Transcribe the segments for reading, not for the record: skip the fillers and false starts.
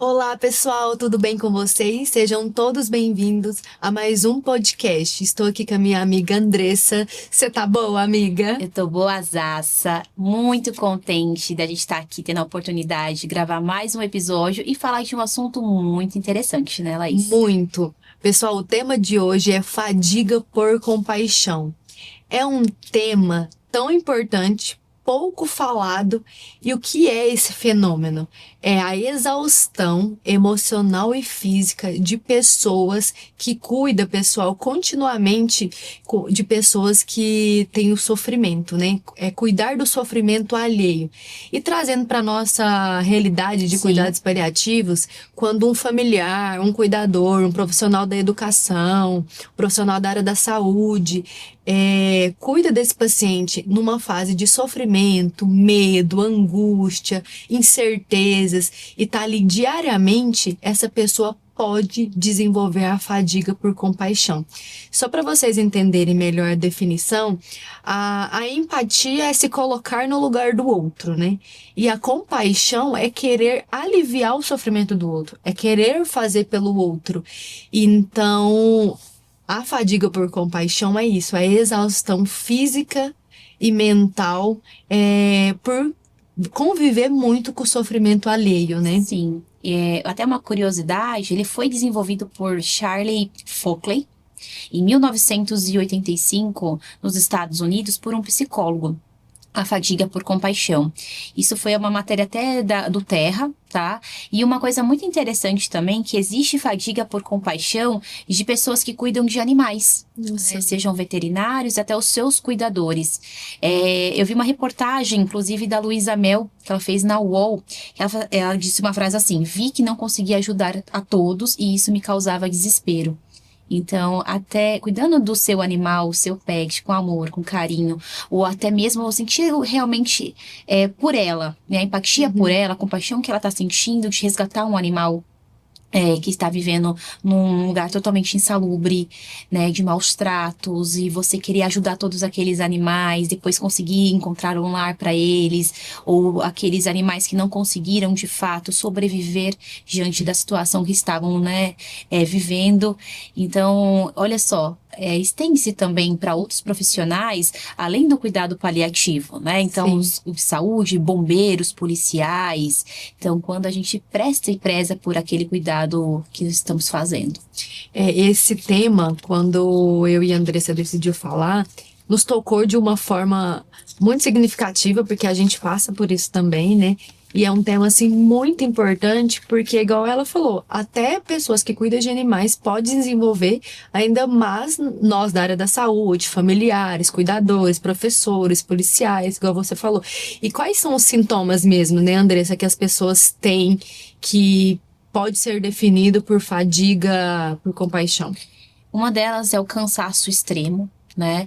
Olá, pessoal, tudo bem com vocês? Sejam todos bem-vindos a mais um podcast. Estou aqui com a minha amiga Andressa. Você tá boa, amiga? Eu tô boazaça, muito contente da gente estar aqui tendo a oportunidade de gravar mais um episódio e falar de um assunto muito interessante, né, Laís? Muito. Pessoal, o tema de hoje é fadiga por compaixão. É um tema tão importante, pouco falado, e o que é esse fenômeno? É a exaustão emocional e física de pessoas que cuida, pessoal, continuamente de pessoas que têm o sofrimento, né? É cuidar do sofrimento alheio. E trazendo para nossa realidade de Sim, cuidados paliativos, quando um familiar, um cuidador, um profissional da educação, um profissional da área da saúde, cuida desse paciente numa fase de sofrimento, medo, angústia, incertezas e tá ali diariamente, essa pessoa pode desenvolver a fadiga por compaixão. Só para vocês entenderem melhor a definição, a empatia é se colocar no lugar do outro, né? E a compaixão é querer aliviar o sofrimento do outro, é querer fazer pelo outro. Então, a fadiga por compaixão é isso, é exaustão física e mental por conviver muito com o sofrimento alheio, né? sim. Até uma curiosidade, ele foi desenvolvido por Charlie Folkley em 1985 nos Estados Unidos por um psicólogo. A fadiga por compaixão. Isso foi uma matéria até do Terra, tá? E uma coisa muito interessante também, que existe fadiga por compaixão de pessoas que cuidam de animais, né? Nossa. Sejam veterinários, até os seus cuidadores. Eu vi uma reportagem, inclusive, da Luísa Mel, que ela fez na UOL, que ela disse uma frase assim: vi que não conseguia ajudar a todos e isso me causava desespero. Então, até cuidando do seu animal, o seu pet, com amor, com carinho, ou até mesmo sentir realmente por ela, né? A empatia por Uhum. ela, a compaixão que ela está sentindo de resgatar um animal que está vivendo num lugar totalmente insalubre, né, de maus tratos, e você querer ajudar todos aqueles animais, depois conseguir encontrar um lar para eles, ou aqueles animais que não conseguiram de fato sobreviver diante da situação que estavam, né, vivendo. Então, olha só. Estende-se também para outros profissionais, além do cuidado paliativo, né? Então, Sim. os saúde, bombeiros, policiais. Então, quando a gente presta e preza por aquele cuidado que estamos fazendo. Esse tema, quando eu e a Andressa decidiu falar, nos tocou de uma forma muito significativa, porque a gente passa por isso também, né? E é um tema, assim, muito importante, porque, igual ela falou, até pessoas que cuidam de animais podem desenvolver, ainda mais nós da área da saúde, familiares, cuidadores, professores, policiais, igual você falou. E quais são os sintomas mesmo, né, Andressa, que as pessoas têm que pode ser definido por fadiga por compaixão? Uma delas é o cansaço extremo. Né?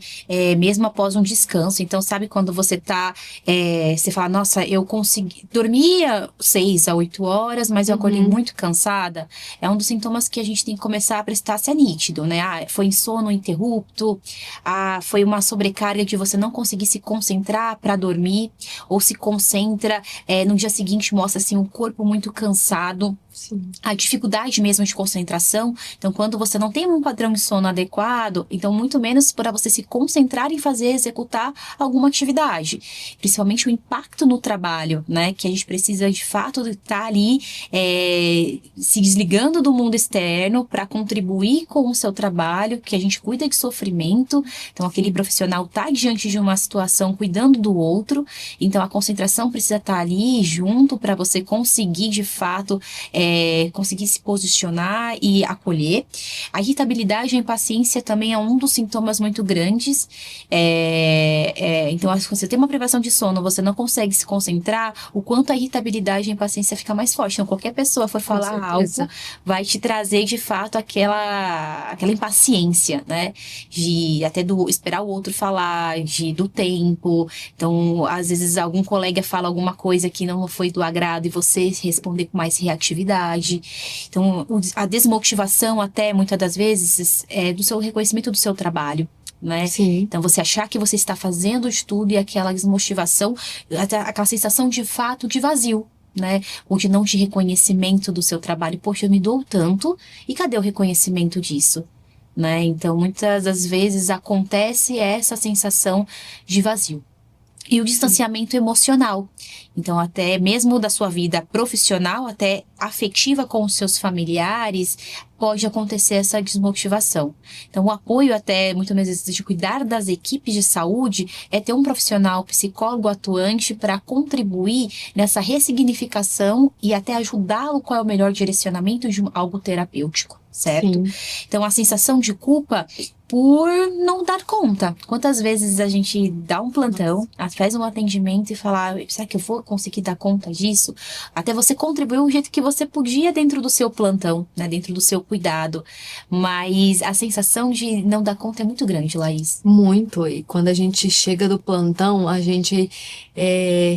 Mesmo após um descanso. Então, sabe quando você tá, você fala, nossa, eu consegui, dormia 6 a 8 horas, mas eu acordei Uhum. muito cansada. É um dos sintomas que a gente tem que começar a prestar se é nítido, né? Ah, foi sono interrupto, foi uma sobrecarga de você não conseguir se concentrar para dormir, ou se concentra, no dia seguinte mostra assim o corpo muito cansado, Sim. a dificuldade mesmo de concentração. Então, quando você não tem um padrão de sono adequado, então muito menos para você se concentrar em fazer, executar alguma atividade. Principalmente o impacto no trabalho, né? Que a gente precisa de fato estar ali se desligando do mundo externo para contribuir com o seu trabalho, que a gente cuida de sofrimento. Então, aquele profissional está diante de uma situação cuidando do outro. Então, a concentração precisa estar ali junto para você conseguir de fato conseguir se posicionar e acolher. A irritabilidade e a impaciência também é um dos sintomas muito grandes. Então, se você tem uma privação de sono, você não consegue se concentrar, o quanto a irritabilidade e a impaciência fica mais forte. Então, qualquer pessoa for Com falar algo, certeza. vai te trazer de fato aquela impaciência, né? De até do esperar o outro falar, do tempo. Então, às vezes, algum colega fala alguma coisa que não foi do agrado e você responder com mais reatividade. Então, a desmotivação até, muitas das vezes, é do seu reconhecimento do seu trabalho, né? Sim. Então, você achar que você está fazendo de tudo e aquela desmotivação, até aquela sensação de fato de vazio. né? Ou de não de reconhecimento do seu trabalho. Poxa, eu me dou tanto, e cadê o reconhecimento disso? Né? Então, muitas das vezes acontece essa sensação de vazio. E o distanciamento emocional. Então, até mesmo da sua vida profissional, até afetiva com os seus familiares, pode acontecer essa desmotivação. Então, o apoio até, muitas vezes, de cuidar das equipes de saúde é ter um profissional psicólogo atuante para contribuir nessa ressignificação e até ajudá-lo qual é o melhor direcionamento de algo terapêutico, certo? Sim. Então, a sensação de culpa por não dar conta. Quantas vezes a gente dá um plantão, faz um atendimento e fala, será que eu vou conseguir dar conta disso? Até você contribuiu do jeito que você podia dentro do seu plantão, né? Dentro do seu cuidado. Mas a sensação de não dar conta é muito grande, Laís. Muito. E quando a gente chega do plantão, a gente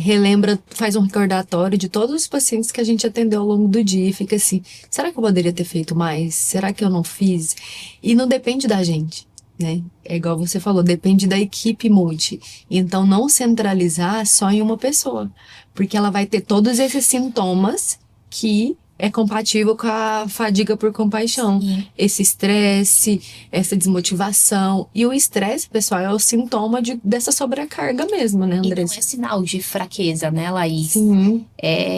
relembra, faz um recordatório de todos os pacientes que a gente atendeu ao longo do dia e fica assim, será que eu poderia ter feito mais? Será que eu não fiz? E não depende da gente, né? É igual você falou, depende da equipe multi. Então, não centralizar só em uma pessoa, porque ela vai ter todos esses sintomas que é compatível com a fadiga por compaixão. Sim. Esse estresse, essa desmotivação. E o estresse, pessoal, é o sintoma dessa sobrecarga mesmo, né, E não Andressa? é sinal de fraqueza, né, Laís? Sim,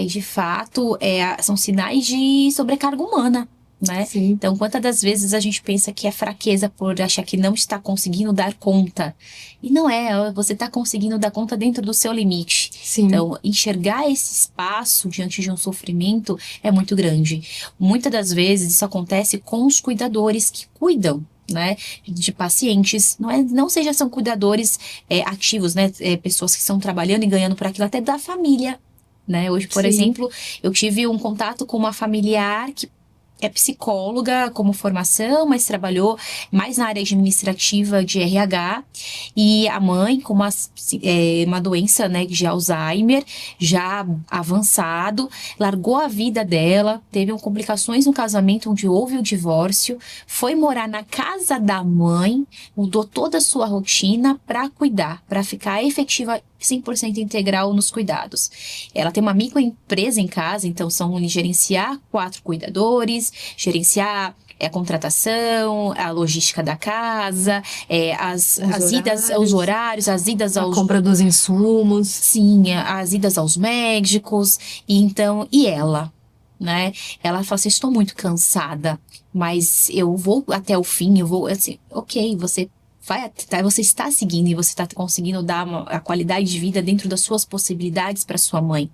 De fato, são sinais de sobrecarga humana, né? sim, Então, quantas das vezes a gente pensa que é fraqueza por achar que não está conseguindo dar conta? E não é, você está conseguindo dar conta dentro do seu limite. sim. Então, enxergar esse espaço diante de um sofrimento é muito grande. Muitas das vezes isso acontece com os cuidadores que cuidam, né, de pacientes, não seja são cuidadores ativos, né, pessoas que estão trabalhando e ganhando por aquilo, até da família, né? Hoje, por Sim. exemplo, eu tive um contato com uma familiar que é psicóloga como formação, mas trabalhou mais na área administrativa de RH, e a mãe com uma doença, né, de Alzheimer, já avançado, largou a vida dela, teve complicações no casamento onde houve o divórcio, foi morar na casa da mãe, mudou toda a sua rotina para cuidar, para ficar efetiva 100% integral nos cuidados. Ela tem uma microempresa em casa, então são gerenciar 4 cuidadores, gerenciar a contratação, a logística da casa, as idas, os horários, as idas a aos... compra dos insumos. Sim, as idas aos médicos, e ela, né? Ela fala assim, estou muito cansada, mas eu vou até o fim, eu vou, assim, ok, você está seguindo e você está conseguindo dar a qualidade de vida dentro das suas possibilidades para sua mãe.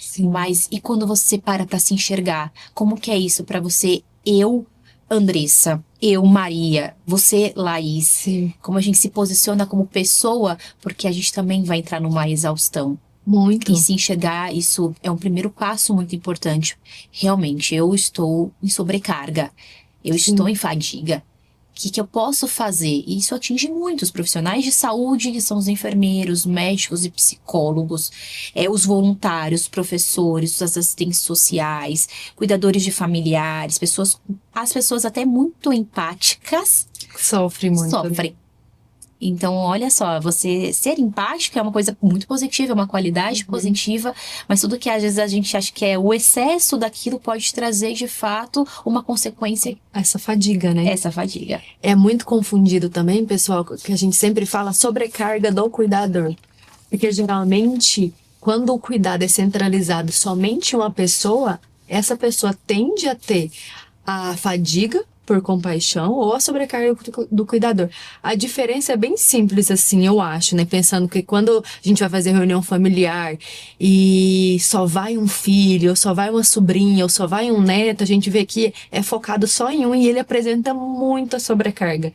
Sim. Mas e quando você para se enxergar? Como que é isso para você? Eu, Andressa, eu, Maria, você, Laís. Sim. Como a gente se posiciona como pessoa, porque a gente também vai entrar numa exaustão. Muito. E se enxergar, isso é um primeiro passo muito importante. Realmente, eu estou em sobrecarga. Eu Sim. estou em fadiga. O que eu posso fazer? E isso atinge muitos profissionais de saúde, que são os enfermeiros, médicos e psicólogos, os voluntários, professores, os assistentes sociais, cuidadores de familiares, as pessoas até muito empáticas Sofre muito. sofrem. Então, olha só, você ser empático é uma coisa muito positiva, é uma qualidade positiva, mas tudo que às vezes a gente acha que é o excesso daquilo pode trazer, de fato, uma consequência. Essa fadiga, né? Essa fadiga. É muito confundido também, pessoal, que a gente sempre fala sobrecarga do cuidador. Porque geralmente, quando o cuidado é centralizado somente em uma pessoa, essa pessoa tende a ter a fadiga por compaixão ou a sobrecarga do cuidador. A diferença é bem simples, assim, eu acho, né? Pensando que quando a gente vai fazer reunião familiar e só vai um filho, ou só vai uma sobrinha, ou só vai um neto, a gente vê que é focado só em um e ele apresenta muita sobrecarga.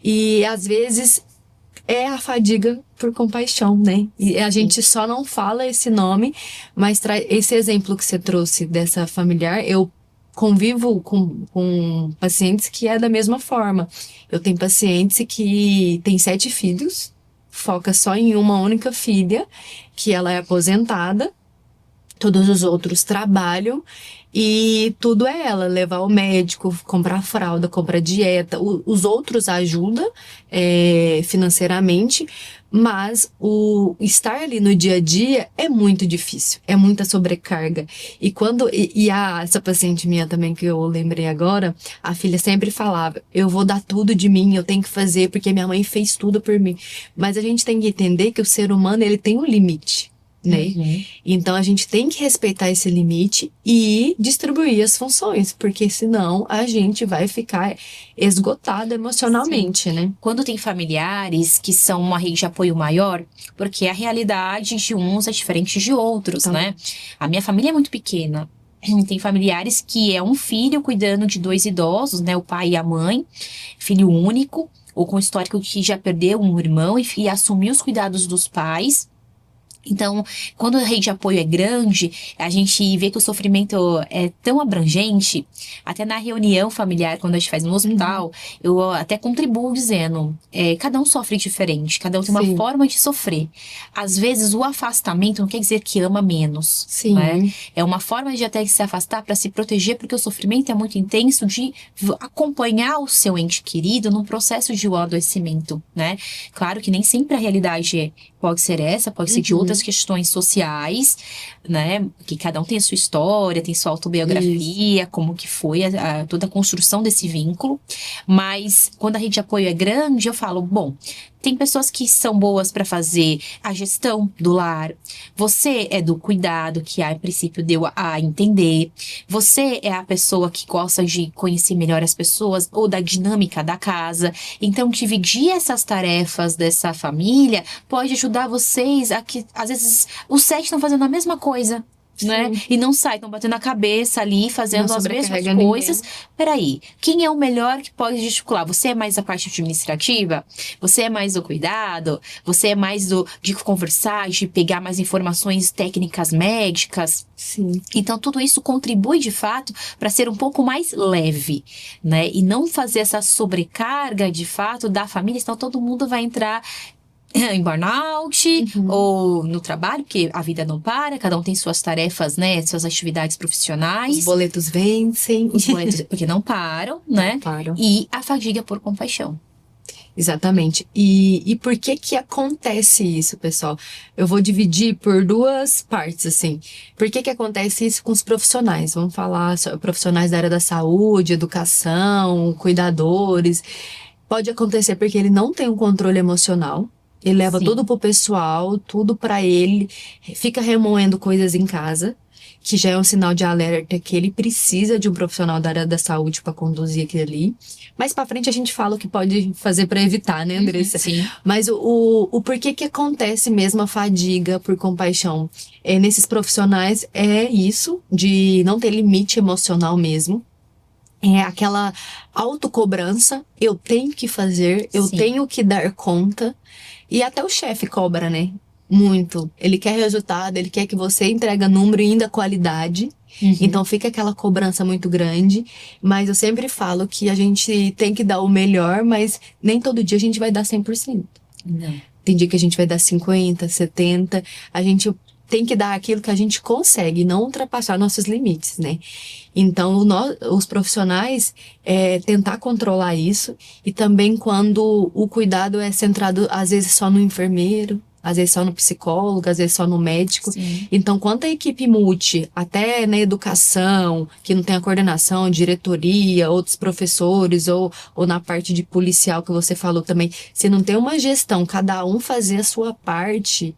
E, às vezes, é a fadiga por compaixão, né? E a gente só não fala esse nome, mas esse exemplo que você trouxe dessa familiar, eu convivo com pacientes que é da mesma forma. Eu tenho pacientes que têm 7 filhos, foca só em uma única filha, que ela é aposentada, todos os outros trabalham, E tudo é ela, levar ao médico, comprar fralda, comprar dieta. Os outros ajudam financeiramente, mas o estar ali no dia a dia é muito difícil, é muita sobrecarga. Essa paciente minha também que eu lembrei agora, a filha sempre falava: eu vou dar tudo de mim, eu tenho que fazer porque minha mãe fez tudo por mim. Mas a gente tem que entender que o ser humano, ele tem um limite, né? Uhum. Então a gente tem que respeitar esse limite e distribuir as funções, porque senão a gente vai ficar esgotado Sim. emocionalmente, né? Quando tem familiares que são uma rede de apoio maior, porque a realidade de uns é diferente de outros, né? Totalmente. A minha família é muito pequena. Tem familiares que é um filho cuidando de dois idosos, né? O pai e a mãe, filho único, ou com histórico que já perdeu um irmão e assumiu os cuidados dos pais. Então, quando a rede de apoio é grande, a gente vê que o sofrimento é tão abrangente, até na reunião familiar, quando a gente faz no Uhum. hospital, eu até contribuo dizendo, cada um sofre diferente, cada um tem uma Sim, forma de sofrer. Às vezes, o afastamento não quer dizer que ama menos, né? sim. É uma forma de até se afastar para se proteger, porque o sofrimento é muito intenso de acompanhar o seu ente querido num processo de adoecimento, né? Claro que nem sempre a realidade pode ser essa, pode ser de outras Uhum. questões sociais, né? Que cada um tem a sua história, tem sua Isso. autobiografia, como que foi toda a construção desse vínculo. Mas quando a rede de apoio é grande, eu falo, bom, tem pessoas que são boas para fazer a gestão do lar. Você é do cuidado, que a princípio deu a entender. Você é a pessoa que gosta de conhecer melhor as pessoas ou da dinâmica da casa. Então, dividir essas tarefas dessa família pode ajudar vocês a que, às vezes, os sete estão fazendo a mesma coisa, né? Sim. E não saem, estão batendo a cabeça ali, Não fazendo as mesmas sobrecarrega coisas. ninguém. Peraí, quem é o melhor que pode gesticular? Você é mais a parte administrativa? Você é mais do cuidado? Você é mais de conversar, de pegar mais informações técnicas médicas? Sim. Então, tudo isso contribui, de fato, para ser um pouco mais leve, né? E não fazer essa sobrecarga, de fato, da família, senão todo mundo vai entrar em burnout Uhum. ou no trabalho, porque a vida não para, cada um tem suas tarefas, né? Suas atividades Os profissionais, boletos vencem. os boletos, porque não param, Não né? param. E a fadiga por compaixão. Exatamente. E por que que acontece isso, pessoal? Eu vou dividir por duas partes, assim. Por que que acontece isso com os profissionais? Vamos falar sobre profissionais da área da saúde, educação, cuidadores. Pode acontecer porque ele não tem um controle emocional. Ele leva tudo Sim. pro pessoal, tudo pra ele, fica remoendo coisas em casa, que já é um sinal de alerta que ele precisa de um profissional da área da saúde para conduzir aquilo ali. Mais pra frente a gente fala o que pode fazer para evitar, né, Uhum, Andressa? sim. Mas o porquê que acontece mesmo a fadiga por compaixão nesses profissionais é isso, de não ter limite emocional mesmo. É aquela autocobrança, eu tenho que fazer, eu Sim. tenho que dar conta. E até o chefe cobra, né? Muito. Ele quer resultado, ele quer que você entregue número e ainda qualidade. Uhum. Então fica aquela cobrança muito grande. Mas eu sempre falo que a gente tem que dar o melhor, mas nem todo dia a gente vai dar 100%. Não. Tem dia que a gente vai dar 50, 70. A gente tem que dar aquilo que a gente consegue, não ultrapassar nossos limites, né? Então, os profissionais, tentar controlar isso. E também quando o cuidado é centrado, às vezes, só no enfermeiro, às vezes só no psicólogo, às vezes só no médico. Sim. Então, quando a equipe multi, até na educação, que não tem a coordenação, diretoria, outros professores, ou na parte de policial que você falou também, se não tem uma gestão, cada um fazer a sua parte,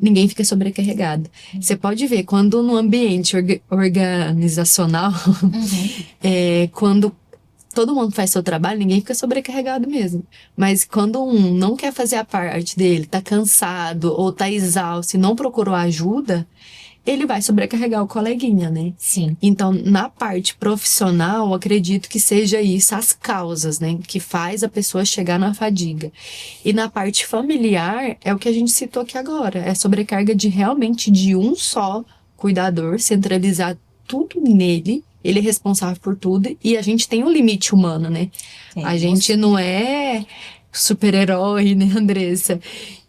ninguém fica sobrecarregado. Você pode ver, quando no ambiente organizacional, Uhum. quando todo mundo faz seu trabalho, ninguém fica sobrecarregado mesmo. Mas quando um não quer fazer a parte dele, tá cansado ou tá exausto e não procurou ajuda, ele vai sobrecarregar o coleguinha, né? Sim. Então, na parte profissional, eu acredito que seja isso, as causas, né? Que faz a pessoa chegar na fadiga. E na parte familiar, é o que a gente citou aqui agora. É sobrecarga de realmente de um só cuidador, centralizar tudo nele. Ele é responsável por tudo. E a gente tem um limite humano, né? A gente Temos. não é super-herói, né, Andressa?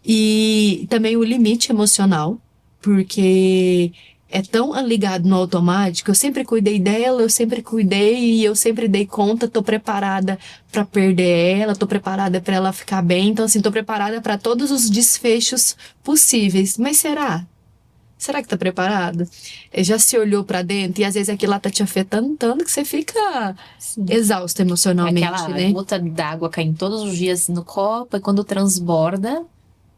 E também o limite emocional, porque é tão ligado no automático. Eu sempre cuidei dela, eu sempre cuidei e eu sempre dei conta, tô preparada pra perder ela, tô preparada pra ela ficar bem. Então, assim, tô preparada pra todos os desfechos possíveis. Mas será? Será que tá preparado? Já se olhou pra dentro e às vezes aquilo lá tá te afetando tanto que você fica Sim. exausto emocionalmente, Aquela né? gota d'água caindo todos os dias no copo, e quando transborda,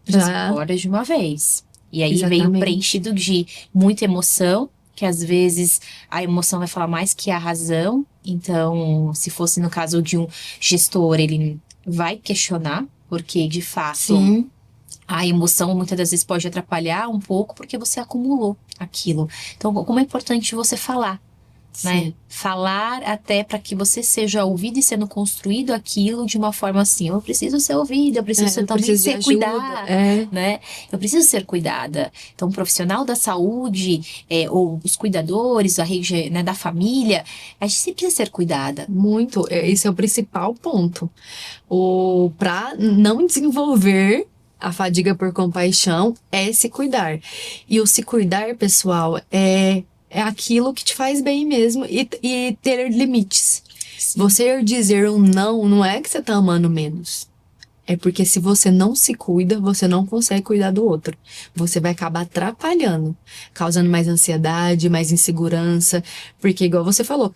Já, transborda de uma vez. E aí veio exatamente. preenchido de muita emoção, que às vezes a emoção vai falar mais que a razão. Então, se fosse no caso de um gestor, ele vai questionar, porque de fato Sim, a emoção muitas das vezes pode atrapalhar um pouco, porque você acumulou aquilo. Então, como é importante você falar, né? sim. Falar até para que você seja ouvido e sendo construído aquilo de uma forma assim, eu preciso ser ouvida, eu preciso Eu também preciso de ser ajuda. cuidada, É, né? Eu preciso ser cuidada. Então, o profissional da saúde, ou os cuidadores, a rede, né, da família, a gente sempre precisa ser cuidada. muito. Esse é o principal ponto. Para não desenvolver a fadiga por compaixão é se cuidar. E o se cuidar, pessoal, é aquilo que te faz bem mesmo e ter limites. Você dizer um não é que você tá amando menos. É porque se você não se cuida, você não consegue cuidar do outro. Você vai acabar atrapalhando, causando mais ansiedade, mais insegurança. Porque, igual você falou,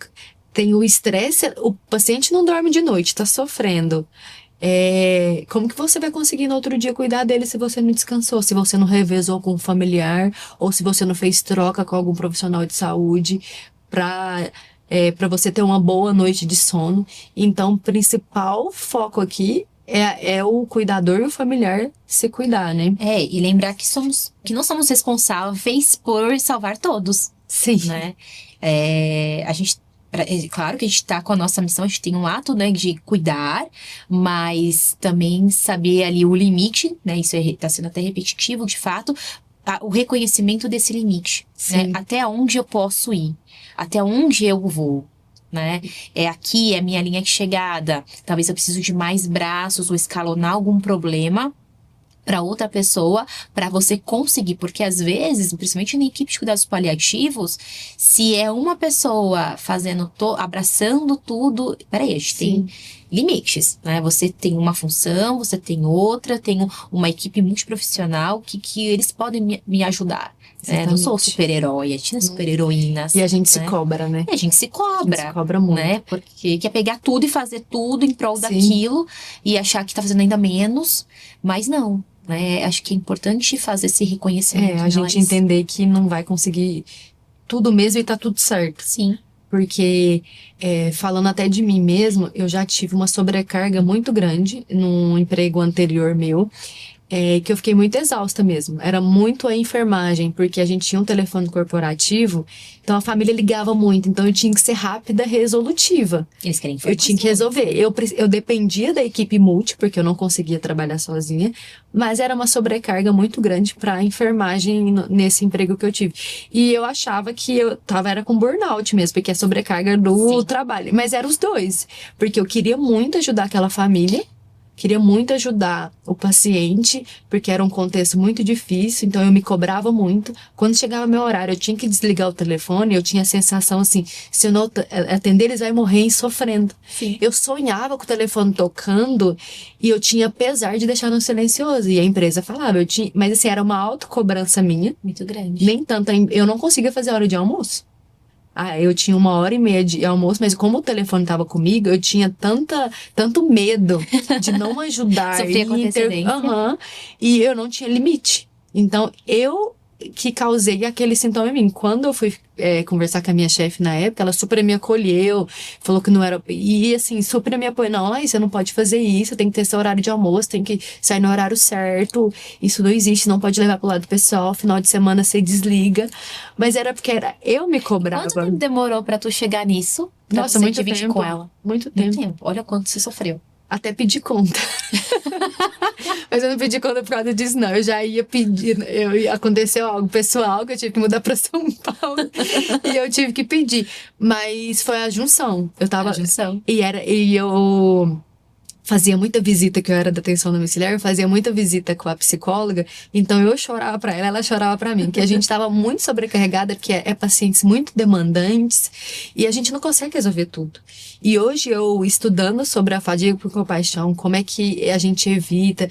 tem o estresse, o paciente não dorme de noite, tá sofrendo. Como que você vai conseguir no outro dia cuidar dele se você não descansou, se você não revezou com um familiar, ou se você não fez troca com algum profissional de saúde para você ter uma boa noite de sono. Então, o principal foco aqui é o cuidador e o familiar se cuidar, né? E lembrar que não somos responsáveis por salvar todos, Sim, né? A gente, claro que a gente tá com a nossa missão, a gente tem um ato, né, de cuidar, mas também saber ali o limite, né? Isso tá sendo até repetitivo, de fato, o reconhecimento desse limite, né? sim. Até onde eu posso ir, até onde eu vou. Né? Aqui, é a minha linha de chegada. Talvez eu preciso de mais braços ou escalonar algum problema para outra pessoa, para você conseguir, porque às vezes, principalmente na equipe de cuidados paliativos, se é uma pessoa fazendo, abraçando tudo, peraí, a gente tem Sim. limites, né? Você tem uma função, você tem outra, tem uma equipe multiprofissional que eles podem me ajudar. Né? Não sou Exatamente. super-herói, a gente não é super-heroínas. E a gente se né? cobra, né? E a gente se A gente se cobra, cobra muito. né? Porque quer pegar tudo e fazer tudo em prol Sim. daquilo e achar que tá fazendo ainda menos, mas não. Né? Acho que é importante fazer esse reconhecimento. A gente entender que não vai conseguir tudo mesmo e tá tudo certo. Sim. Porque, falando até de mim mesmo, eu já tive uma sobrecarga muito grande num emprego anterior meu, que eu fiquei muito exausta mesmo. Era muito a enfermagem, porque a gente tinha um telefone corporativo, então a família ligava muito, então eu tinha que ser rápida, resolutiva. Eles querem Eu informação. tinha que resolver. Eu dependia da equipe multi, porque eu não conseguia trabalhar sozinha, mas era uma sobrecarga muito grande para a enfermagem nesse emprego que eu tive. E eu achava que eu era com burnout mesmo, porque é sobrecarga do Sim. trabalho. Mas eram os dois, porque eu queria muito ajudar aquela família, queria muito ajudar o paciente, porque era um contexto muito difícil, então eu me cobrava muito. Quando chegava meu horário, eu tinha que desligar o telefone, eu tinha a sensação assim, se eu não atender, eles vão morrer sofrendo. Sim. Eu sonhava com o telefone tocando e eu tinha pesar de deixar no silencioso. E a empresa falava, mas assim, era uma autocobrança minha. Muito grande. Nem tanto, eu não conseguia fazer hora de almoço. Eu tinha 1h30 de almoço, mas como o telefone estava comigo, eu tinha tanto medo de não ajudar. Sofria com antecedência. E eu não tinha limite. Então, eu que causei aquele sintoma em mim. Quando eu fui conversar com a minha chefe na época, ela super me acolheu, falou que não era... E assim, super me apoiou. Não, aí você não pode fazer isso, tem que ter seu horário de almoço, tem que sair no horário certo. Isso não existe, não pode levar pro lado pessoal. Final de semana você desliga. Mas era porque eu me cobrava. Quanto tempo demorou pra tu chegar nisso? Pra Nossa, você muito dividir tempo. com ela? Muito Muito tempo. tempo. Olha quanto você sofreu. Até pedir conta. Mas eu não pedi conta por causa disso, não. Eu já ia pedir. Aconteceu algo pessoal que eu tive que mudar pra São Paulo. E eu tive que pedir. Mas foi a junção. Eu tava. A junção. E eu fazia muita visita, que eu era da atenção domiciliar, eu fazia muita visita com a psicóloga, então eu chorava pra ela chorava pra mim, que a gente tava muito sobrecarregada, porque é pacientes muito demandantes, e a gente não consegue resolver tudo. E hoje eu, estudando sobre a fadiga por compaixão, como é que a gente evita,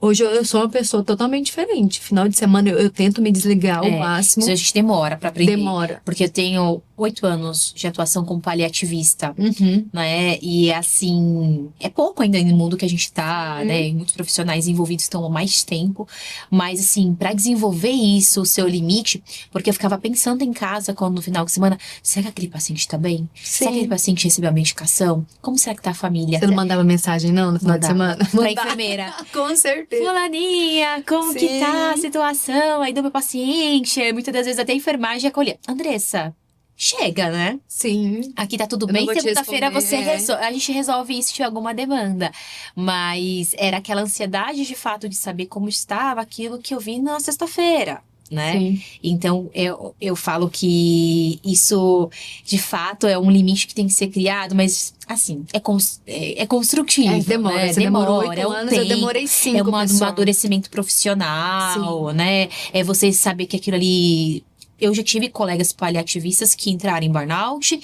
hoje eu sou uma pessoa totalmente diferente. Final de semana eu tento me desligar ao máximo. Isso a gente demora pra aprender. Demora. Porque eu tenho 8 anos de atuação como paliativista, Uhum. né? E assim, é pouco ainda no mundo que a gente tá, né? E muitos profissionais envolvidos estão há mais tempo. Mas assim, pra desenvolver isso, o seu limite, porque eu ficava pensando em casa quando no final de semana, será que aquele paciente tá bem? Será que aquele paciente recebeu a medicação? Como será que tá a família? Você não mandava mensagem não no final de semana? Pra enfermeira. Com certeza. Fulaninha, como que tá a situação aí do meu paciente? Muitas das vezes até a enfermagem acolher. Andressa, chega, né? Sim. Aqui tá tudo Eu não bem, vou te segunda-feira responder, a gente resolve isso se tiver alguma demanda. Mas era aquela ansiedade de fato de saber como estava aquilo que eu vi na sexta-feira, né? Sim. Então, eu falo que isso, de fato, é um limite que tem que ser criado, mas, assim, é construtivo, Demora. né? Você demorou 8 é um anos, tempo, eu demorei 5, é um pessoal. amadurecimento profissional, Sim. né? É você saber que aquilo ali... Eu já tive colegas paliativistas que entraram em burnout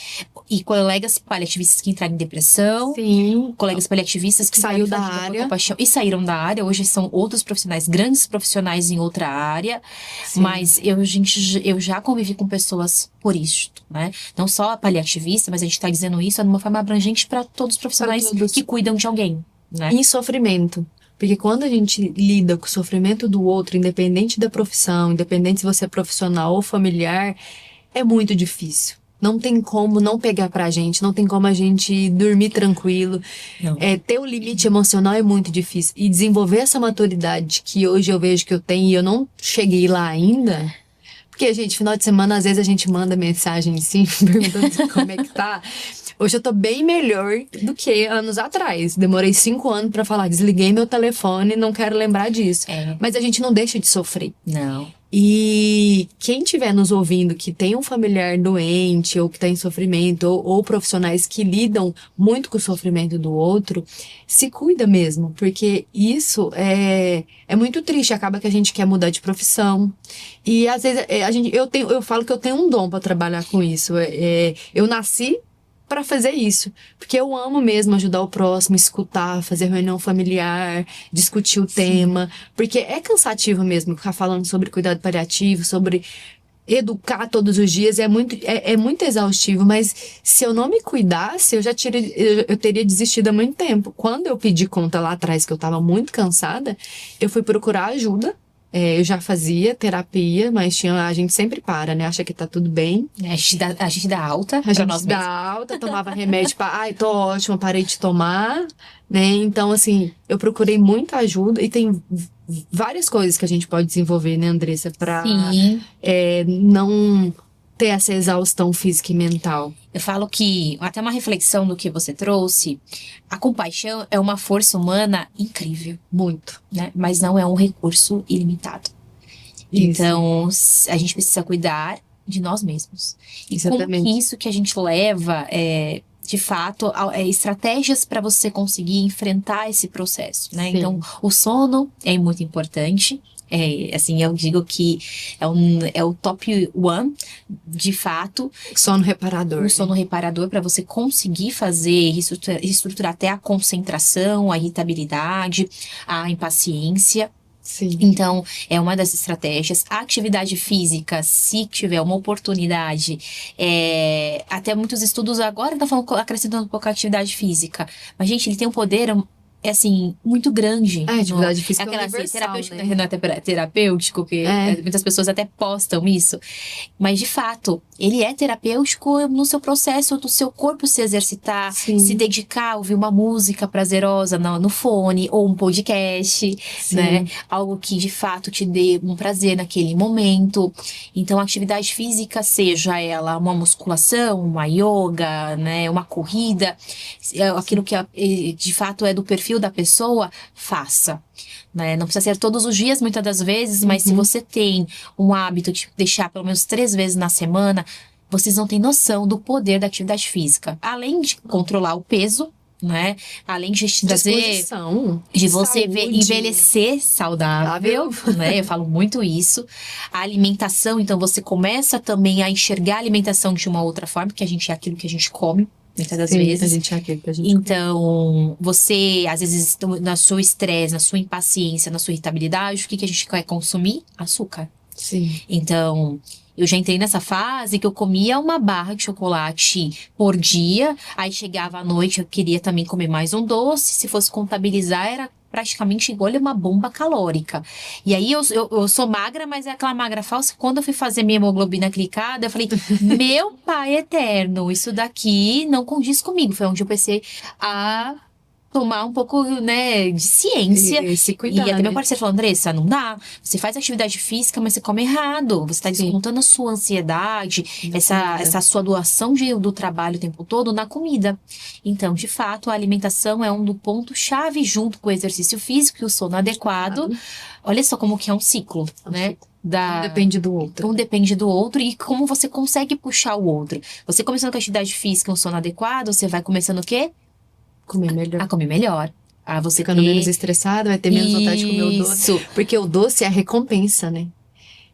e colegas paliativistas que entraram em depressão. Sim. Colegas paliativistas que Saiu da entraram em fadiga por área. compaixão e saíram da área. Hoje são outros profissionais, grandes profissionais em outra área. Sim. Mas eu já convivi com pessoas por isto, né? Não só a paliativista, mas a gente tá dizendo isso de uma forma abrangente para todos os profissionais que cuidam de alguém, né? Em sofrimento. Porque quando a gente lida com o sofrimento do outro, independente da profissão, independente se você é profissional ou familiar, é muito difícil. Não tem como não pegar pra gente, não tem como a gente dormir tranquilo. Não. Ter o limite emocional é muito difícil. E desenvolver essa maturidade que hoje eu vejo que eu tenho e eu não cheguei lá ainda. Porque, gente, final de semana, às vezes a gente manda mensagem assim, perguntando como é que tá. Hoje eu tô bem melhor do que anos atrás. Demorei 5 anos pra falar, desliguei meu telefone, não quero lembrar disso. Mas a gente não deixa de sofrer. Não. E quem estiver nos ouvindo que tem um familiar doente ou que está em sofrimento, ou profissionais que lidam muito com o sofrimento do outro, se cuida mesmo, porque isso é muito triste. Acaba que a gente quer mudar de profissão. E às vezes eu falo que eu tenho um dom para trabalhar com isso. Eu nasci para fazer isso, porque eu amo mesmo ajudar o próximo, escutar, fazer reunião familiar, discutir o tema, porque é cansativo mesmo ficar falando sobre cuidado paliativo, sobre educar todos os dias, é muito exaustivo, mas se eu não me cuidasse, eu teria desistido há muito tempo. Quando eu pedi conta lá atrás, que eu estava muito cansada, eu fui procurar ajuda. Eu já fazia terapia, mas a gente sempre para, né? Acha que tá tudo bem. A gente dá alta A pra nós gente dá mesmos. alta, tomava remédio ai, tô ótima, parei de tomar, né? Então, assim, eu procurei muita ajuda e tem várias coisas que a gente pode desenvolver, né, Andressa? Pra não ter essa exaustão física e mental. Eu falo que, até uma reflexão do que você trouxe, a compaixão é uma força humana incrível. Muito. Né? Mas não é um recurso ilimitado. Isso. Então, a gente precisa cuidar de nós mesmos. E Exatamente. como que isso que a gente leva, de fato, estratégias para você conseguir enfrentar esse processo, né? Sim. Então, o sono é muito importante. Assim, eu digo que é o top one, de fato. Sono reparador. Um sono reparador para você conseguir fazer, reestruturar até a concentração, a irritabilidade, a impaciência. Sim. Então, é uma das estratégias. A atividade física, se tiver uma oportunidade, até muitos estudos agora estão falando, acrescentando um pouco a atividade física. Mas, gente, ele tem um poder, assim, muito grande. A atividade física aquela, é universal, terapêutico, né? não é terapêutico, que muitas pessoas até postam isso. Mas, de fato, ele é terapêutico no seu processo do seu corpo se exercitar, Sim. se dedicar a ouvir uma música prazerosa no fone, ou um podcast, Sim. né? Algo que, de fato, te dê um prazer naquele momento. Então, a atividade física, seja ela uma musculação, uma yoga, né? Uma corrida, aquilo que, de fato, é do perfil da pessoa, faça. Né? Não precisa ser todos os dias, muitas das vezes, mas se você tem um hábito de deixar pelo menos 3 vezes na semana, vocês não têm noção do poder da atividade física. Além de controlar o peso, né? Além de te trazer, Disposição, de você saúde. envelhecer saudável, né? Eu falo muito isso. A alimentação, então você começa também a enxergar a alimentação de uma outra forma, que a gente é aquilo que a gente come, muitas das Sim, vezes. a gente é aquele que a gente Então, você, às vezes, na sua estresse, na sua impaciência, na sua irritabilidade, o que que a gente quer consumir? Açúcar. Sim. Então, eu já entrei nessa fase que eu comia uma barra de chocolate por dia, aí chegava à noite, eu queria também comer mais um doce, se fosse contabilizar, era praticamente igual a uma bomba calórica. E aí eu sou magra, mas é aquela magra falsa. Quando eu fui fazer minha hemoglobina glicada, eu falei, meu pai eterno, isso daqui não condiz comigo. Foi onde eu pensei a tomar um pouco, né, de ciência. E se E cuidar, até meu né? parceiro falou, Andressa, não dá. Você faz atividade física, mas você come errado. Você está Sim. descontando a sua ansiedade, Na essa, comida. essa sua doação do trabalho o tempo todo na comida. Então, de fato, a alimentação é um do ponto-chave junto com o exercício físico e o sono adequado. Olha só como que é um ciclo, né? Um depende do outro. Um depende do outro e como você consegue puxar o outro. Você começando com a atividade física e um sono adequado, você vai começando o quê? Comer melhor. A comer melhor. A você Ficando menos estressado, vai ter menos vontade de comer o doce. Isso. Porque o doce é a recompensa, né?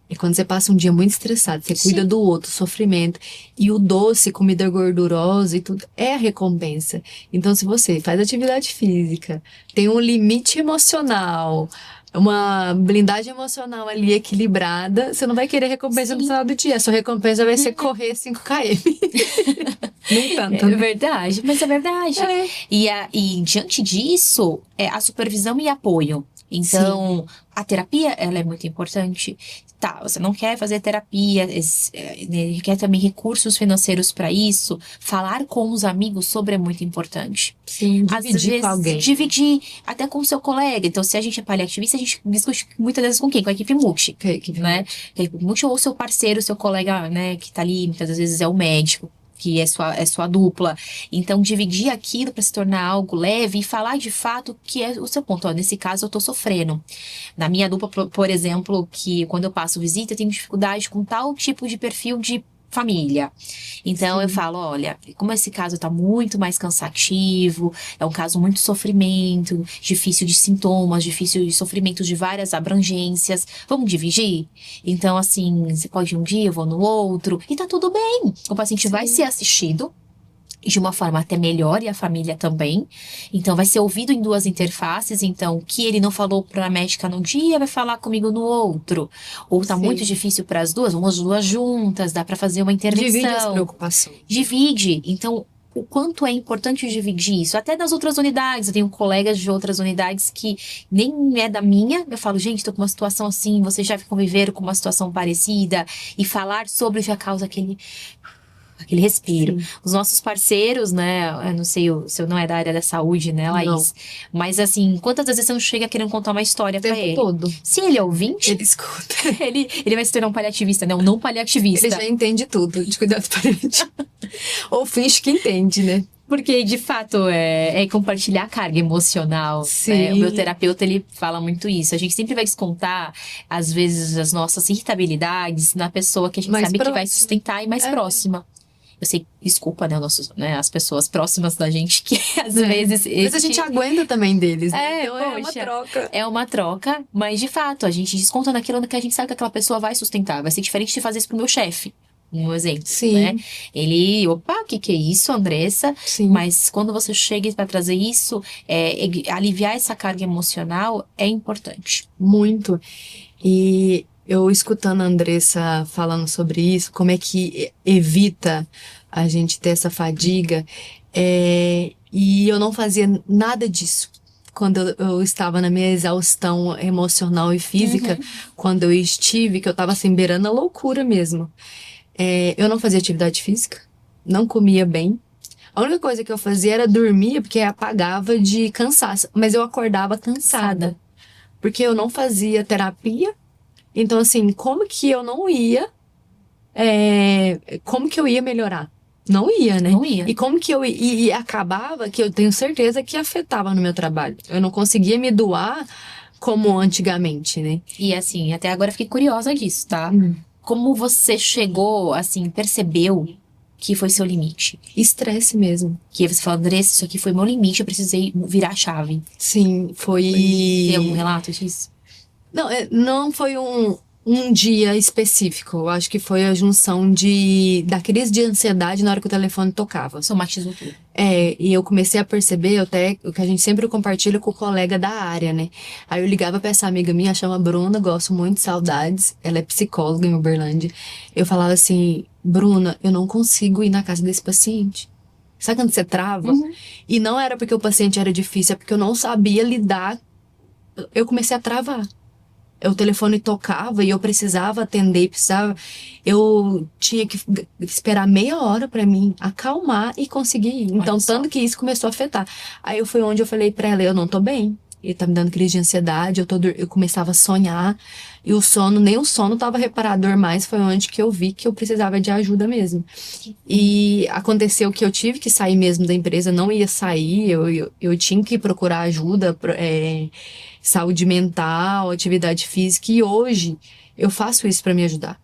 É quando você passa um dia muito estressado, você cuida Sim. do outro, sofrimento. E o doce, comida gordurosa e tudo, é a recompensa. Então, se você faz atividade física, tem um limite emocional, uma blindagem emocional ali equilibrada, você não vai querer recompensa no Sim. final do dia. A sua recompensa vai ser correr 5 km. Nem tanto, É né? verdade, mas é verdade. É. E diante disso, a supervisão e apoio. Então, a terapia, ela é muito importante. Tá, você não quer fazer terapia, quer também recursos financeiros para isso. Falar com os amigos sobre é muito importante. Sim, Às dividir vezes, com alguém. dividir até com o seu colega. Então, se a gente é paliativista, a gente discute muitas vezes com quem? Com a equipe multi. Né? Que a equipe multi ou seu parceiro, seu colega, né, que tá ali, muitas das vezes é o médico, que é sua dupla. Então, dividir aquilo para se tornar algo leve e falar de fato que é o seu ponto. Ó, nesse caso, eu tô sofrendo. Na minha dupla, por exemplo, que quando eu passo visita, eu tenho dificuldade com tal tipo de perfil de família. Então, eu falo, olha, como esse caso tá muito mais cansativo, é um caso muito sofrimento, difícil de sintomas, difícil de sofrimento de várias abrangências, vamos dividir? Então, assim, você pode ir um dia, eu vou no outro, e tá tudo bem. O paciente vai ser assistido de uma forma até melhor e a família também. Então, vai ser ouvido em duas interfaces. Então, o que ele não falou para a médica num dia, vai falar comigo no outro. Ou tá muito difícil para as duas, vamos as duas juntas, dá para fazer uma intervenção. Divide as preocupações. Divide. Então, o quanto é importante dividir isso. Até nas outras unidades, eu tenho colegas de outras unidades que nem é da minha. Eu falo, gente, tô com uma situação assim, vocês já conviveram com uma situação parecida. E falar sobre já causa aquele respiro. Os nossos parceiros, né, eu não sei se eu não é da área da saúde, né, Laís? Não. Mas assim, quantas vezes você não chega querendo contar uma história pra ele? O tempo todo. Se ele é ouvinte, Ele escuta. ele vai se tornar um paliativista, né, um não paliativista. Ele já entende tudo de cuidado paliativo. Ou finge que entende, né? Porque, de fato, é compartilhar a carga emocional. Né? O meu terapeuta, ele fala muito isso. A gente sempre vai descontar, às vezes, as nossas irritabilidades na pessoa que a gente sabe que vai sustentar e mais próxima. Eu sei, desculpa, né, as pessoas próximas da gente, que às vezes... Mas a gente aguenta também deles, né? Então poxa, é uma troca. É uma troca, mas de fato, a gente desconta naquilo que a gente sabe que aquela pessoa vai sustentar. Vai ser diferente de fazer isso pro meu chefe. Um exemplo, né? Ele, opa, o que é isso, Andressa? Sim. Mas quando você chega para trazer isso, aliviar essa carga emocional é importante. Muito. E eu escutando a Andressa falando sobre isso, como é que evita a gente ter essa fadiga, e eu não fazia nada disso. Quando eu estava na minha exaustão emocional e física, quando eu estive, que eu estava assim, beirando a loucura mesmo. Eu não fazia atividade física, não comia bem. A única coisa que eu fazia era dormir, porque apagava de cansaço. Mas eu acordava cansada, porque eu não fazia terapia. Então, assim, como que eu não ia... como que eu ia melhorar? Não ia, né? Não ia. E como que e acabava que eu tenho certeza que afetava no meu trabalho. Eu não conseguia me doar como antigamente, né? E assim, até agora eu fiquei curiosa disso, tá? Como você chegou, assim, percebeu que foi seu limite? Estresse mesmo. Que você fala, Andressa, isso aqui foi meu limite, eu precisei virar a chave. Sim, Tem algum foi. relato disso? Não, não foi um dia específico. Eu acho que foi a junção da crise de ansiedade na hora que o telefone tocava. Somatizou tudo. E eu comecei a perceber até o que a gente sempre compartilha com o colega da área, né? Aí eu ligava pra essa amiga minha, chama Bruna, gosto muito, saudades. Ela é psicóloga em Uberlândia. Eu falava assim, Bruna, eu não consigo ir na casa desse paciente. Sabe quando você trava? E não era porque o paciente era difícil, é porque eu não sabia lidar. Eu comecei a travar. O telefone tocava e eu precisava atender, eu tinha que esperar meia hora pra mim acalmar e conseguir ir. Então, Olha só. tanto que isso começou a afetar. Aí foi onde eu falei pra ela, eu não tô bem. Ele tá me dando crise de ansiedade, eu começava a sonhar. E o sono, nem o sono tava reparador mais, foi onde que eu vi que eu precisava de ajuda mesmo. E aconteceu que eu tive que sair mesmo da empresa, não ia sair, eu tinha que procurar ajuda, saúde mental, atividade física, e hoje eu faço isso para me ajudar.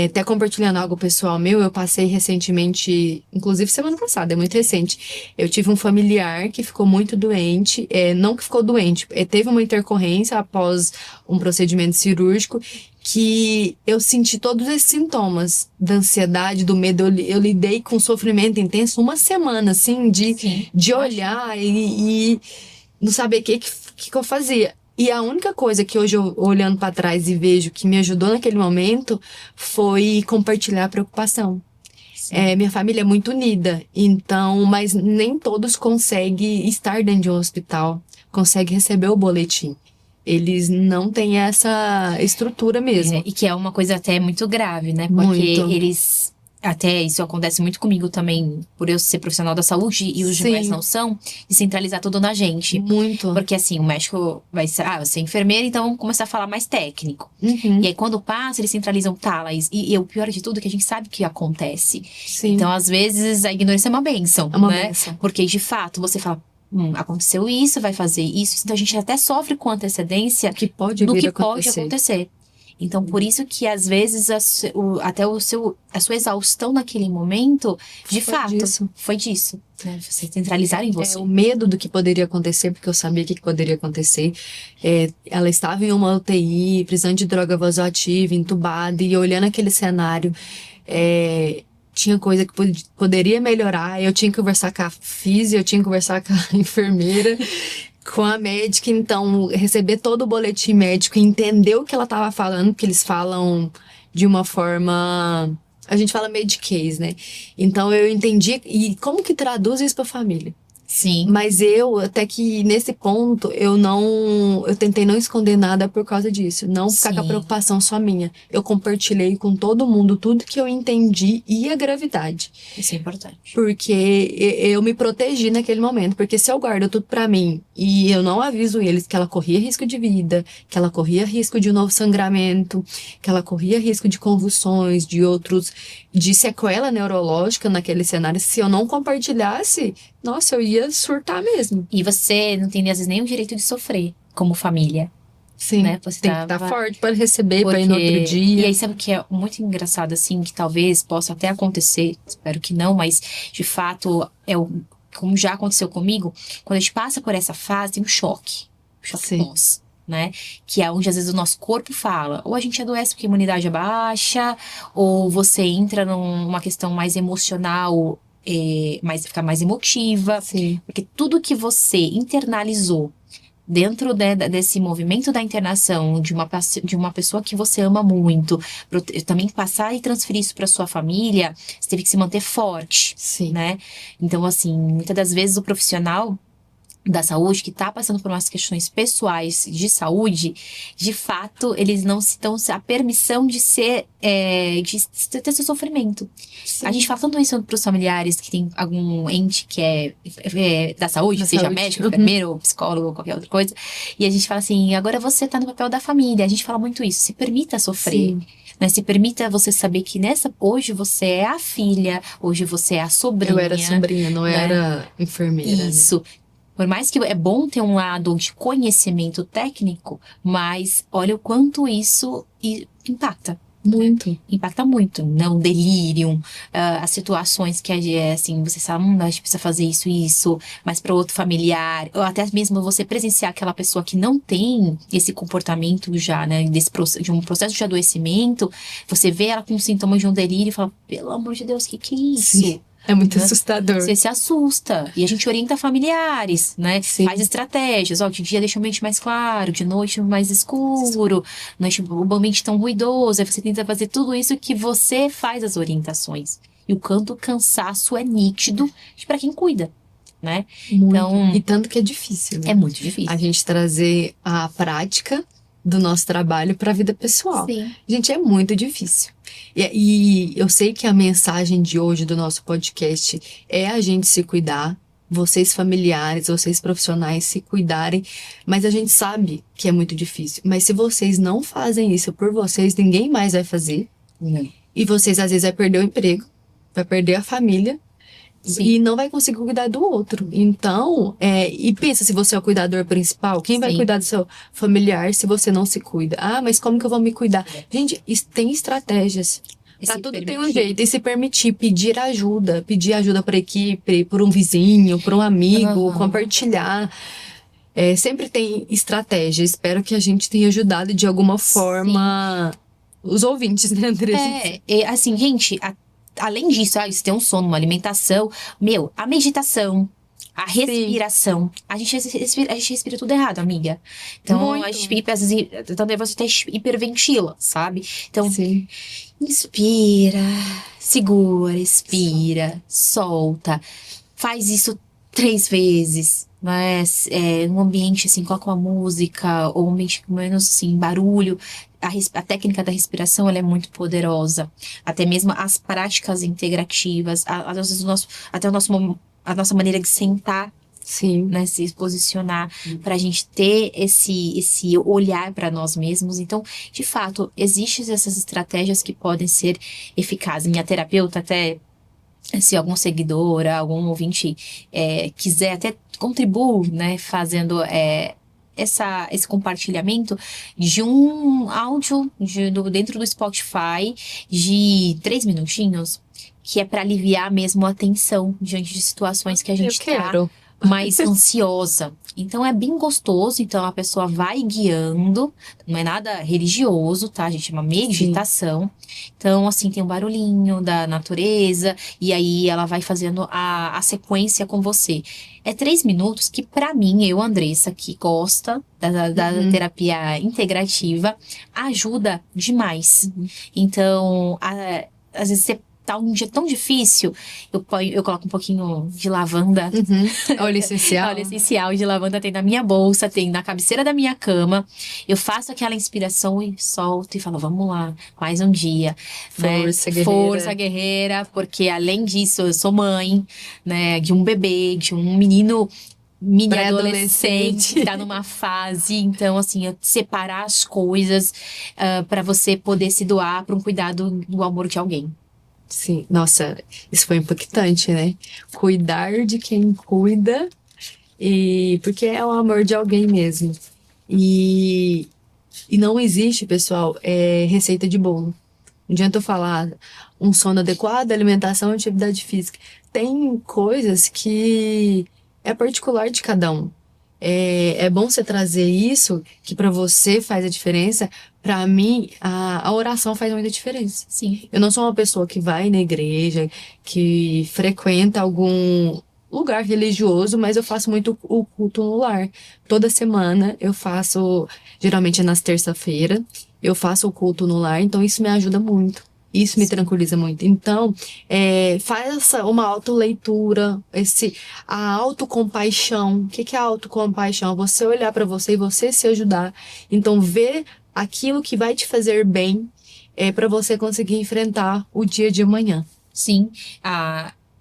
Até compartilhando algo pessoal meu, eu passei recentemente, inclusive semana passada, é muito recente. Eu tive um familiar que ficou muito doente, não que ficou doente, teve uma intercorrência após um procedimento cirúrgico, que eu senti todos esses sintomas da ansiedade, do medo. Eu lidei com sofrimento intenso uma semana, assim, Sim, de imagino. olhar e não saber o que eu fazia. E a única coisa que hoje eu, olhando pra trás e vejo que me ajudou naquele momento foi compartilhar a preocupação. Minha família é muito unida, então, mas nem todos conseguem estar dentro de um hospital, conseguem receber o boletim. Eles não têm essa estrutura mesmo. E que é uma coisa até muito grave, né? Porque Muito. eles. Até isso acontece muito comigo também, por eu ser profissional da saúde e os Sim. demais não são, de centralizar tudo na gente. Muito. Porque assim, o médico vai ser, você é enfermeira, então vamos começar a falar mais técnico. Uhum. E aí quando passa, eles centralizam, tá, Laís. E o pior de tudo é que a gente sabe o que acontece. Sim. Então, às vezes, a ignorância é uma bênção, É uma né? bênção. Porque, de fato, você fala, aconteceu isso, vai fazer isso. Então, a gente até sofre com antecedência Que pode do vir que a pode acontecer. acontecer. Então, por isso que, às vezes, até a sua exaustão naquele momento, de Foi fato, disso. foi disso. Né? Você centralizar em você. O medo do que poderia acontecer, porque eu sabia o que poderia acontecer. Ela estava em uma UTI, precisando de droga vasoativa, entubada, e olhando aquele cenário, tinha coisa que poderia melhorar. Eu tinha que conversar com a física, eu tinha que conversar com a enfermeira, com a médica. Então, receber todo o boletim médico e entender o que ela estava falando, porque eles falam de uma forma. A gente fala mediquês, né? Então eu entendi. E como que traduz isso pra família? Sim. Mas até que nesse ponto, eu tentei não esconder nada por causa disso. Não ficar com a Sim. preocupação só minha. Eu compartilhei com todo mundo tudo que eu entendi e a gravidade. Isso é importante. Porque eu me protegi naquele momento. Porque se eu guardo tudo pra mim e eu não aviso eles que ela corria risco de vida, que ela corria risco de um novo sangramento, que ela corria risco de convulsões, de sequela neurológica naquele cenário, se eu não compartilhasse, nossa, eu ia surtar mesmo. E você não tem, às vezes, nem o direito de sofrer como família. Sim, né? Você tem que estar forte para receber, para ir no outro dia. E aí, sabe o que é muito engraçado, assim, que talvez possa até acontecer, espero que não, mas de fato, como já aconteceu comigo, quando a gente passa por essa fase, tem um choque Sim. pós, né? Que é onde às vezes o nosso corpo fala, ou a gente adoece porque a imunidade é baixa, ou você entra numa questão mais emocional, fica mais emotiva. Sim. Porque tudo que você internalizou dentro desse movimento da internação de uma pessoa que você ama muito, também passar e transferir isso para sua família, você teve que se manter forte, Sim. né? Então, assim, muitas das vezes o profissional da saúde que está passando por umas questões pessoais de saúde, de fato, eles não se dão a permissão de de ter seu sofrimento. Sim. A gente fala tanto isso para os familiares que tem algum ente que é da saúde, seja médico, enfermeiro, psicólogo, qualquer outra coisa, e a gente fala assim, agora você está no papel da família. A gente fala muito isso, se permita sofrer. Sim. Né? Se permita você saber que hoje você é a filha, hoje você é a sobrinha. Eu era sobrinha, não era enfermeira. Isso. Né? Por mais que é bom ter um lado de conhecimento técnico, mas olha o quanto isso impacta, Muito. Impacta muito, não delírio, as situações que assim, você sabe, a gente precisa fazer isso e isso, mas para outro familiar, ou até mesmo você presenciar aquela pessoa que não tem esse comportamento já, né, de um processo de adoecimento, você vê ela com sintomas de um delírio e fala, pelo amor de Deus, que é isso? Sim. É muito Né? assustador. Você se assusta. E a gente orienta familiares, né? Sim. Faz estratégias. Ó, de dia deixa o ambiente mais claro, de noite mais escuro, noite o ambiente tão ruidoso. Aí você tenta fazer tudo isso que você faz as orientações. E o quanto o cansaço é nítido para quem cuida, né? Muito. Então, E tanto que é difícil, né? é muito difícil. A gente trazer a prática do nosso trabalho para a vida pessoal. Sim. Gente, é muito difícil. E eu sei que a mensagem de hoje do nosso podcast é a gente se cuidar, vocês familiares, vocês profissionais se cuidarem, mas a gente sabe que é muito difícil. Mas se vocês não fazem isso por vocês, ninguém mais vai fazer. Não. E vocês às vezes vai perder o emprego, vai perder a família. Sim. E não vai conseguir cuidar do outro. Então, e pensa, se você é o cuidador principal, quem vai Sim. cuidar do seu familiar se você não se cuida? Ah, mas como que eu vou me cuidar? Gente, tem estratégias. Pra Se tudo tem um permitir. jeito. E se permitir, pedir ajuda pra equipe, por um vizinho, por um amigo, Aham. compartilhar. Sempre tem estratégia. Espero que a gente tenha ajudado de alguma forma os ouvintes, né, Andressa? Assim, gente, além disso, você tem um sono, uma alimentação, a meditação, a respiração. A gente respira tudo errado, amiga. Então, Muito. a gente às vezes, então você até hiperventila, sabe? Então, Sim. inspira, segura, expira, solta. Faz isso 3 vezes, né? Num ambiente assim, coloca uma música, ou um ambiente com menos assim, barulho. A técnica da respiração ela é muito poderosa. Até mesmo as práticas integrativas, até a nossa maneira de sentar, Sim. né, se posicionar, para a gente ter esse olhar para nós mesmos. Então, de fato, existem essas estratégias que podem ser eficazes. Minha terapeuta até, se algum seguidor, algum ouvinte quiser até contribuir, né, fazendo esse compartilhamento de um áudio dentro do Spotify de 3 minutinhos, que é para aliviar mesmo a tensão diante de situações que a gente Eu quero. mais ansiosa. Então é bem gostoso, então a pessoa vai guiando, não é nada religioso, tá, gente? É uma meditação. Então, assim, tem um barulhinho da natureza, e aí ela vai fazendo a sequência com você. É 3 minutos que, pra mim, eu, Andressa, que gosta da terapia integrativa, ajuda demais. Então, às vezes você tá um dia tão difícil, eu coloco um pouquinho de lavanda. Óleo essencial. Óleo essencial de lavanda tem na minha bolsa, tem na cabeceira da minha cama. Eu faço aquela inspiração e solto e falo, vamos lá, mais um dia. Força, né? guerreira. Força, guerreira, porque além disso, eu sou mãe, né, de um bebê, de um menino mini adolescente que tá numa fase, então assim, separar as coisas para você poder se doar para um cuidado do amor de alguém. Sim, nossa, isso foi impactante, né? Cuidar de quem cuida, porque é o amor de alguém mesmo. E não existe, pessoal, receita de bolo. Não adianta eu falar um sono adequado, alimentação e atividade física. Tem coisas que é particular de cada um. É bom você trazer isso, que pra você faz a diferença. Pra mim, a oração faz muita diferença. Sim. Eu não sou uma pessoa que vai na igreja, que frequenta algum lugar religioso, mas eu faço muito o culto no lar. Toda semana eu faço, geralmente é nas terça-feira, eu faço o culto no lar, então isso me ajuda muito. Isso me tranquiliza muito. Então, faça uma autoleitura, a autocompaixão. O que é a autocompaixão? Você olhar para você e você se ajudar. Então, ver aquilo que vai te fazer bem para você conseguir enfrentar o dia de amanhã. Sim,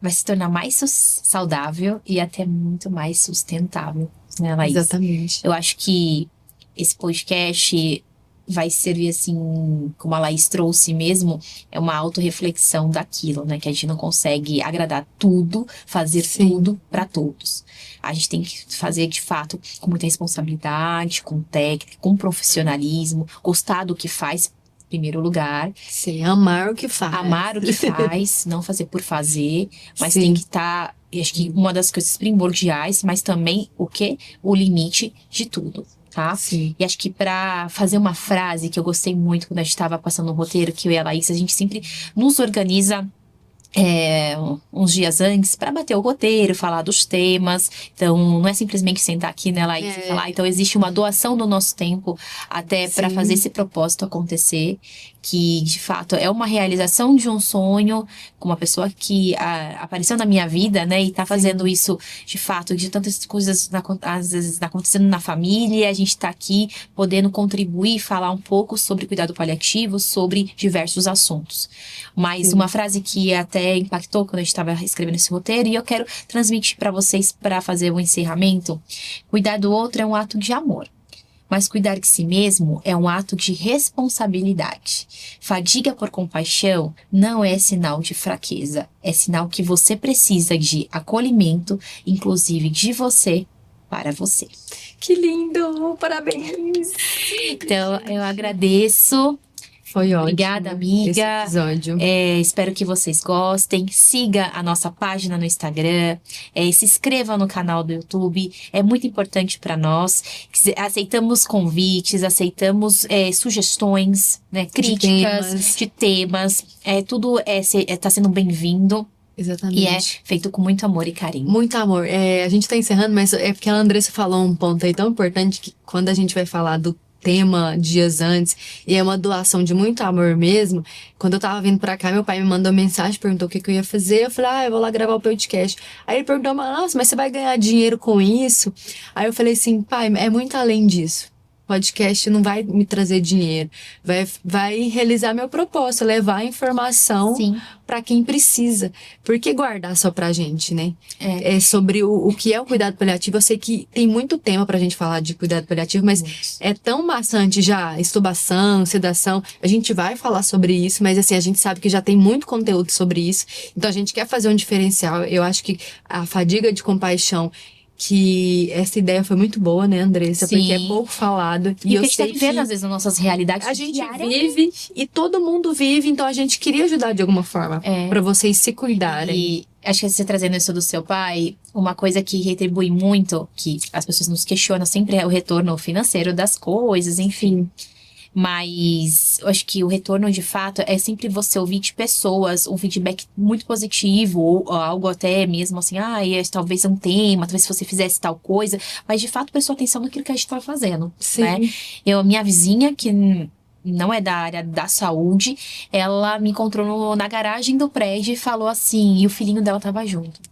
vai se tornar mais saudável e até muito mais sustentável, né, Laís? Exatamente. Eu acho que esse podcast vai servir, assim, como a Laís trouxe mesmo, é uma autorreflexão daquilo, né? Que a gente não consegue agradar tudo, fazer tudo para todos. A gente tem que fazer, de fato, com muita responsabilidade, com técnica, com profissionalismo, gostar do que faz, primeiro lugar. Sim, amar o que faz. Amar o que faz, não fazer por fazer, mas Sim. tem que estar, acho que uma das coisas primordiais, mas também o quê? O limite de tudo, tá? Sim. E acho que pra fazer uma frase que eu gostei muito quando a gente tava passando o roteiro, que eu e a Laís, a gente sempre nos organiza uns dias antes para bater o roteiro, falar dos temas. Então, não é simplesmente sentar aqui, né, Laís, e falar. Então, existe uma doação do nosso tempo até para fazer esse propósito acontecer, que de fato é uma realização de um sonho com uma pessoa que apareceu na minha vida, né, e tá fazendo isso de fato, de tantas coisas às vezes acontecendo na família. A gente tá aqui podendo contribuir, falar um pouco sobre cuidado paliativo, sobre diversos assuntos. Mas uma frase que até impactou quando a gente estava escrevendo esse roteiro, e eu quero transmitir para vocês para fazer o encerramento: cuidar do outro é um ato de amor, mas cuidar de si mesmo é um ato de responsabilidade. Fadiga por compaixão não é sinal de fraqueza, é sinal que você precisa de acolhimento, inclusive de você para você. Que lindo! Parabéns! Então, eu agradeço. Foi ótimo. Obrigada, amiga. Esse episódio. Espero que vocês gostem. Siga a nossa página no Instagram. Se inscreva no canal do YouTube. É muito importante para nós. Aceitamos convites, aceitamos sugestões, né, críticas de temas. Tudo está sendo bem-vindo. Exatamente. E é feito com muito amor e carinho. Muito amor. A gente tá encerrando, mas é porque a Andressa falou um ponto aí tão importante que quando a gente vai falar do tema dias antes, e é uma doação de muito amor mesmo. Quando eu tava vindo pra cá, meu pai me mandou mensagem, perguntou o que eu ia fazer. Eu falei, eu vou lá gravar o podcast. Aí ele perguntou, nossa, mas você vai ganhar dinheiro com isso? Aí eu falei assim, pai, é muito além disso. Podcast não vai me trazer dinheiro, vai realizar meu propósito, levar a informação para quem precisa. Por que guardar só pra gente, né? É sobre o que é o cuidado paliativo. Eu sei que tem muito tema pra gente falar de cuidado paliativo, mas é tão maçante já, extubação, sedação. A gente vai falar sobre isso, mas assim, a gente sabe que já tem muito conteúdo sobre isso. Então a gente quer fazer um diferencial. Eu acho que a fadiga de compaixão, que essa ideia foi muito boa, né, Andressa? Sim. Porque é pouco falado. E eu a gente tá vivendo, às vezes, nas nossas realidades. A gente vive e todo mundo vive, então a gente queria ajudar de alguma forma pra vocês se cuidarem. E acho que você trazendo isso do seu pai, uma coisa que retribui muito, que as pessoas nos questionam sempre, é o retorno financeiro das coisas, enfim. Mas eu acho que o retorno, de fato, é sempre você ouvir de pessoas um feedback muito positivo, ou algo até mesmo assim, talvez um tema, talvez se você fizesse tal coisa, mas de fato prestou atenção naquilo que a gente estava fazendo, né? Minha vizinha, que não é da área da saúde, ela me encontrou na garagem do prédio e falou assim, e o filhinho dela tava junto.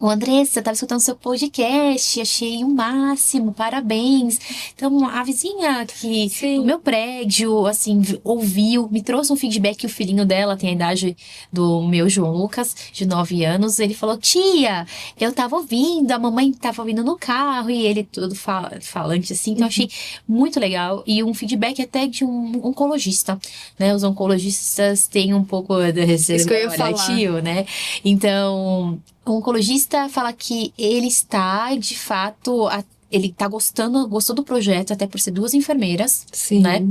Andressa, eu tava escutando seu podcast, achei o máximo, parabéns. Então, a vizinha que no meu prédio, assim, ouviu, me trouxe um feedback que o filhinho dela tem a idade do meu João Lucas, de 9 anos. Ele falou, tia, eu tava ouvindo, a mamãe tava ouvindo no carro, e ele todo falante, assim. Então, achei muito legal. E um feedback até de um oncologista, né? Os oncologistas têm um pouco desse relativo, né? Então, o oncologista fala que ele está, de fato, ele tá gostou do projeto, até por ser 2 enfermeiras, né?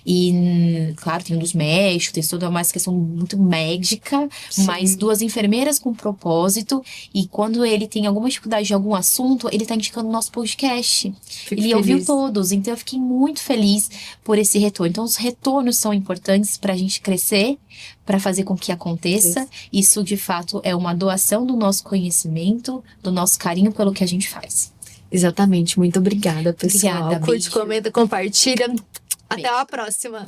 E, claro, tem um dos médicos, tem toda uma questão muito médica, mas 2 enfermeiras com propósito. E quando ele tem alguma dificuldade de algum assunto, ele tá indicando o nosso podcast. Ele ouviu todos, então eu fiquei muito feliz por esse retorno. Então, os retornos são importantes pra gente crescer, para fazer com que aconteça. Isso, de fato, é uma doação do nosso conhecimento, do nosso carinho pelo que a gente faz. Exatamente. Muito obrigada, pessoal. Obrigada, curte, comenta, compartilha. Até a próxima.